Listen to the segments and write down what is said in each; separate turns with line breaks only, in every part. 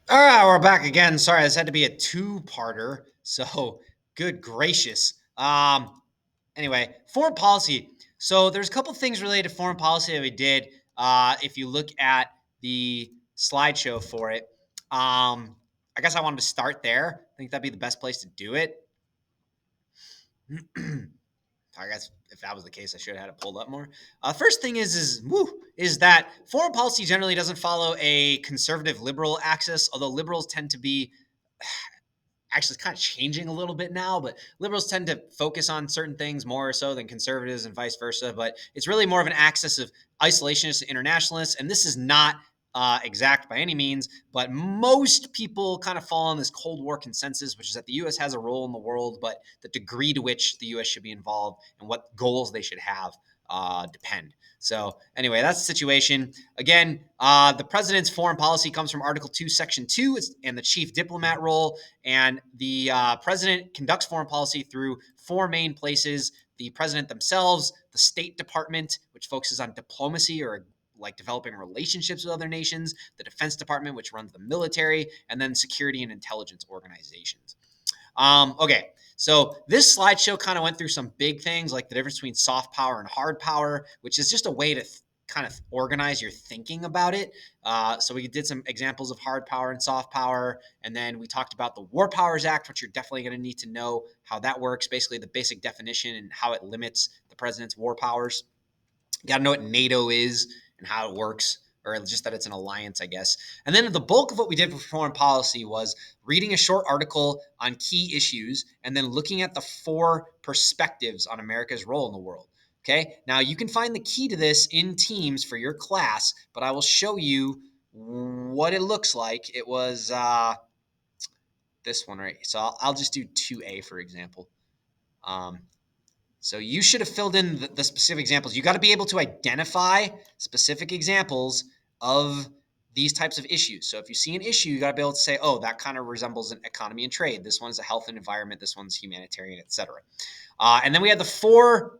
All right, we're back again. Sorry, this had to be a two-parter. So, good gracious. Anyway, foreign policy. So, there's a couple things related to foreign policy that we did. If you look at the slideshow for it, I guess I wanted to start there. I think that'd be the best place to do it. I guess if that was the case, I should have had it pulled up more. First thing is that foreign policy generally doesn't follow a conservative liberal axis, although liberals tend to be actually it's kind of changing a little bit now, but liberals tend to focus on certain things more so than conservatives and vice versa. But it's really more of an axis of isolationists and internationalists. And this is not exact by any means, but most people kind of fall on this Cold War consensus, which is that the U.S. has a role in the world, but the degree to which the U.S. should be involved and what goals they should have depend. So anyway, that's the situation. Again, the president's foreign policy comes from Article 2, Section 2, and the chief diplomat role. And the president conducts foreign policy through four main places: the president themselves, the State Department, which focuses on diplomacy or like developing relationships with other nations, the Defense Department, which runs the military, and then security and intelligence organizations. Okay, so this slideshow kind of went through some big things like the difference between soft power and hard power, which is just a way to kind of organize your thinking about it. So we did some examples of hard power and soft power, and then we talked about the War Powers Act, which you're definitely going to need to know how that works, basically the basic definition and how it limits the president's war powers. You got to know what NATO is and how it works, or just that it's an alliance, I guess. And then the bulk of what we did for foreign policy was reading a short article on key issues and then looking at the four perspectives on America's role in the world. Okay, now you can find the key to this in Teams for your class, but I will show you what it looks like. It was this one, right? So I'll just do 2A, for example. Um, so you should have filled in the specific examples. You got to be able to identify specific examples of these types of issues. So if you see an issue, you got to be able to say, oh, that kind of resembles an economy and trade. This one's a health and environment. This one's humanitarian, etc. And then we have the four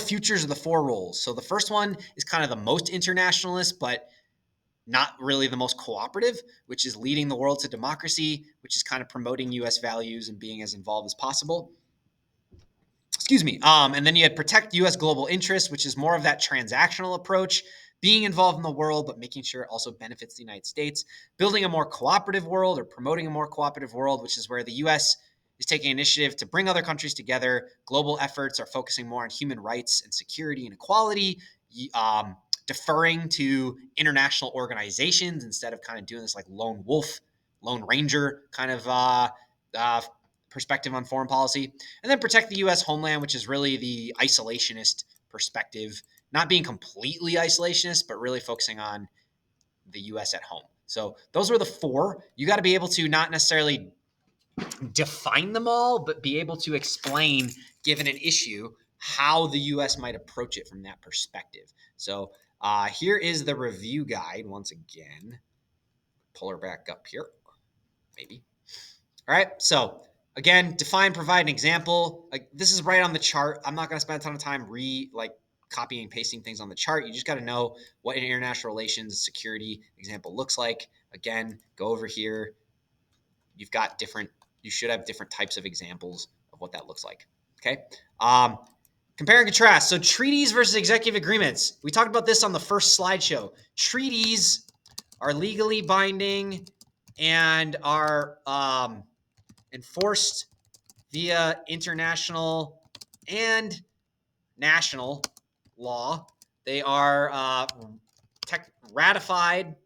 futures of the four roles. So the first one is kind of the most internationalist, but not really the most cooperative, which is leading the world to democracy, which is kind of promoting U.S. values and being as involved as possible. Excuse me. And then you had protect U.S. global interests, which is more of that transactional approach, being involved in the world, but making sure it also benefits the United States, building a more cooperative world or promoting a more cooperative world, which is where the U.S. is taking initiative to bring other countries together. Global efforts are focusing more on human rights and security and equality, deferring to international organizations instead of kind of doing this like lone wolf, lone ranger kind of uh, perspective on foreign policy, and then protect the U.S. homeland, which is really the isolationist perspective, not being completely isolationist, but really focusing on the U.S. at home. So those were the four. You got to be able to not necessarily define them all, but be able to explain, given an issue, how the U.S. might approach it from that perspective. So here is the review guide once again. Pull her back up here, maybe. All right. So again, define, provide an example. Like this is right on the chart. I'm not going to spend a ton of time copying and pasting things on the chart. You just got to know what an international relations security example looks like. Again, go over here. You've got different. You should have different types of examples of what that looks like. Okay. Compare and contrast. So treaties versus executive agreements. We talked about this on the first slideshow. Treaties are legally binding and are enforced via international and national law. They are ratified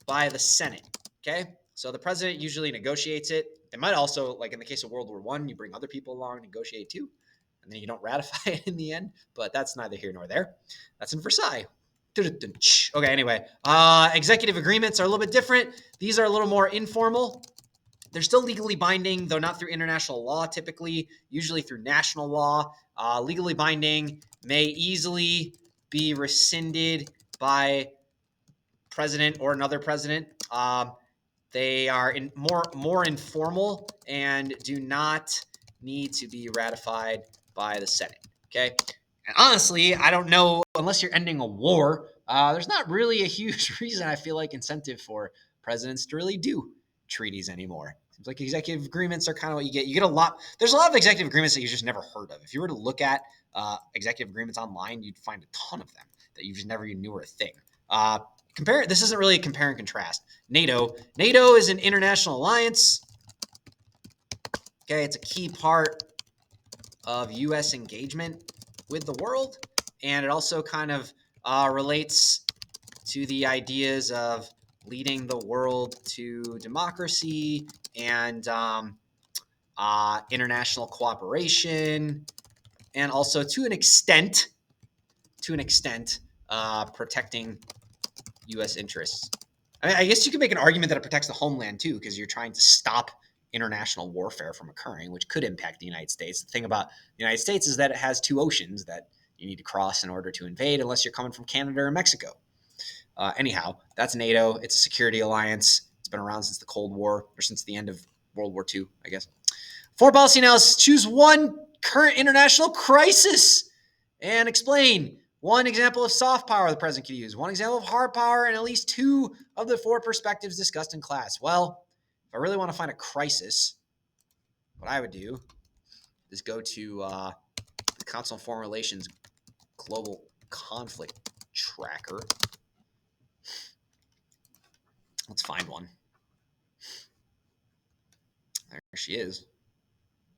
by the Senate. Okay, so the president usually negotiates it. They might also, like in the case of World War I, you bring other people along, negotiate too, and then you don't ratify it in the end. But that's neither here nor there. That's in Versailles. Okay, anyway, executive agreements are a little bit different. These are a little more informal. They're still legally binding, though not through international law typically, usually through national law. Legally binding may easily be rescinded by president or another president. They are more informal and do not need to be ratified by the Senate. Okay. And honestly, I don't know, unless you're ending a war, there's not really a huge reason I feel like incentive for presidents to really do treaties anymore. Seems like executive agreements are kind of what you get. You get a lot. There's a lot of executive agreements that you just never heard of. If you were to look at executive agreements online, you'd find a ton of them that you just never even knew were a thing. Compare. This isn't really a compare and contrast. NATO. NATO is an international alliance. Okay, it's a key part of U.S. engagement with the world, and it also kind of relates to the ideas of leading the world to democracy and international cooperation, and also to an extent, protecting U.S. interests. I guess you could make an argument that it protects the homeland too, because you're trying to stop international warfare from occurring, which could impact the United States. The thing about the United States is that it has two oceans that you need to cross in order to invade, unless you're coming from Canada or Mexico. Anyhow, that's NATO. It's a security alliance. It's been around since the Cold War, or since the end of World War II, I guess. Foreign policy analysis. Choose one current international crisis and explain. One example of soft power the president could use, one example of hard power, and at least two of the four perspectives discussed in class. Well, if I really want to find a crisis, what I would do is go to the Council on Foreign Relations Global Conflict Tracker. Let's find one. There she is.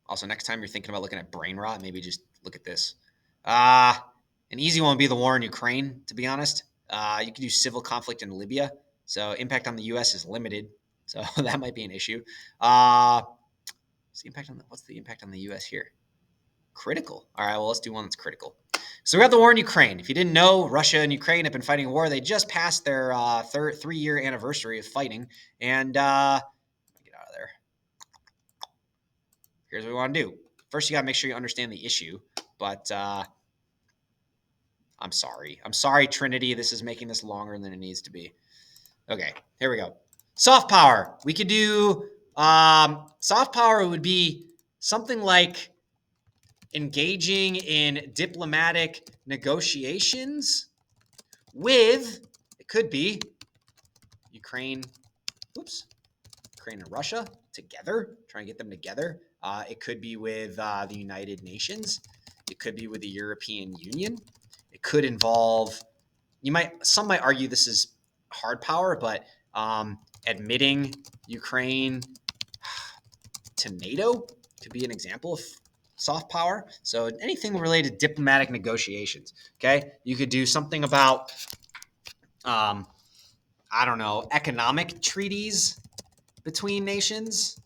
Also, next time you're thinking about looking at brain rot, maybe just look at this. An easy one would be the war in Ukraine, to be honest. You could do civil conflict in Libya. So impact on the U.S. is limited. So that might be an issue. What's the impact on the U.S. here? Critical. All right, well, let's do one that's critical. So we have the war in Ukraine. If you didn't know, Russia and Ukraine have been fighting a war. They just passed their 3-year anniversary of fighting. And get out of there. Here's what we want to do. First, you got to make sure you understand the issue. But I'm sorry. Trinity. This is making this longer than it needs to be. Okay, here we go. Soft power. We could do soft power would be something like engaging in diplomatic negotiations with, it could be Ukraine and Russia together, trying to get them together. It could be with the United Nations. It could be with the European Union. It could involve, some might argue this is hard power, but admitting Ukraine to NATO could be an example of soft power. So anything related to diplomatic negotiations, okay? You could do something about, economic treaties between nations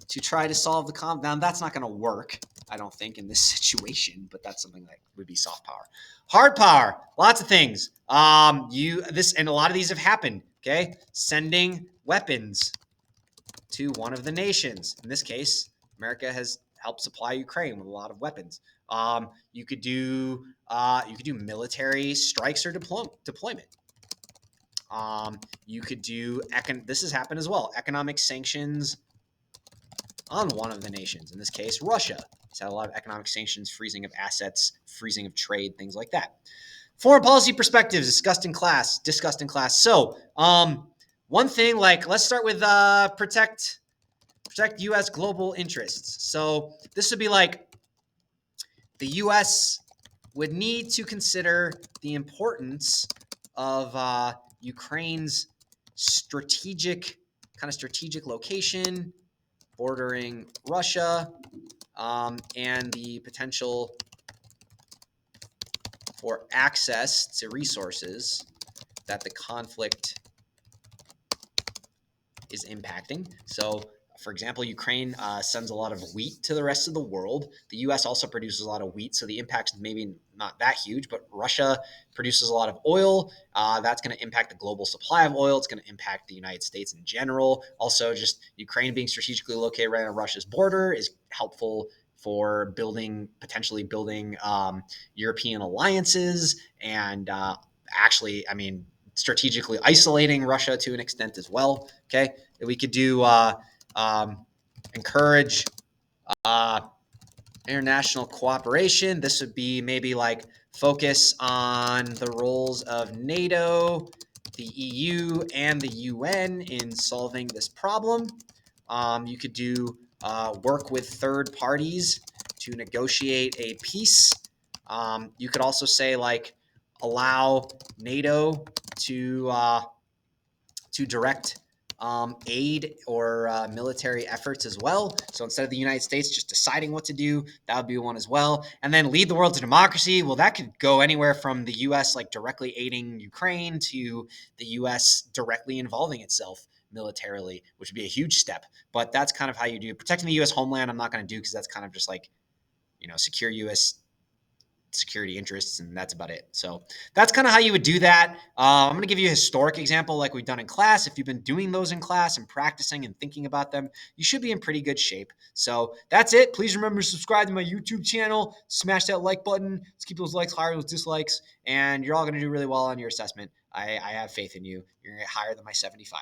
to try to solve the conflict. Now, that's not going to work, I don't think, in this situation, but that's something that would be soft power. Hard power, lots of things. And a lot of these have happened, okay? Sending weapons to one of the nations. In this case, America has helped supply Ukraine with a lot of weapons. You could do military strikes or deployment. You could do this has happened as well. Economic sanctions on one of the nations. In this case, Russia. It's had a lot of economic sanctions, freezing of assets, freezing of trade, things like that. Foreign policy perspectives discussed in class. So, one thing, let's start with protect U.S. global interests. So this would be like the U.S. would need to consider the importance of Ukraine's strategic location, bordering Russia, and the potential for access to resources that the conflict is impacting. So, for example, Ukraine sends a lot of wheat to the rest of the world. The U.S. also produces a lot of wheat, so the impact's maybe not that huge, but Russia produces a lot of oil. That's going to impact the global supply of oil. It's going to impact the United States in general. Also, just Ukraine being strategically located right on Russia's border is helpful for potentially building European alliances and strategically isolating Russia to an extent as well. Okay, we could do encourage international cooperation. This would be maybe focus on the roles of NATO the EU and the UN in solving this problem. You could do work with third parties to negotiate a peace. You could also say like allow NATO to direct aid or military efforts as well. So instead of the United States just deciding what to do, that would be one as well. And then lead the world to democracy. Well, that could go anywhere from the U.S. like directly aiding Ukraine to the U.S. directly involving itself militarily, which would be a huge step. But that's kind of how you do it. Protecting the U.S. homeland. I'm not going to do because that's kind of just like secure U.S. security interests, and that's about it. So that's kind of how you would do that. I'm going to give you a historic example like we've done in class. If you've been doing those in class and practicing and thinking about them, you should be in pretty good shape. So that's it. Please remember to subscribe to my YouTube channel, smash that like button. Let's keep those likes higher, those dislikes, and you're all going to do really well on your assessment. I have faith in you. You're going to get higher than my 75.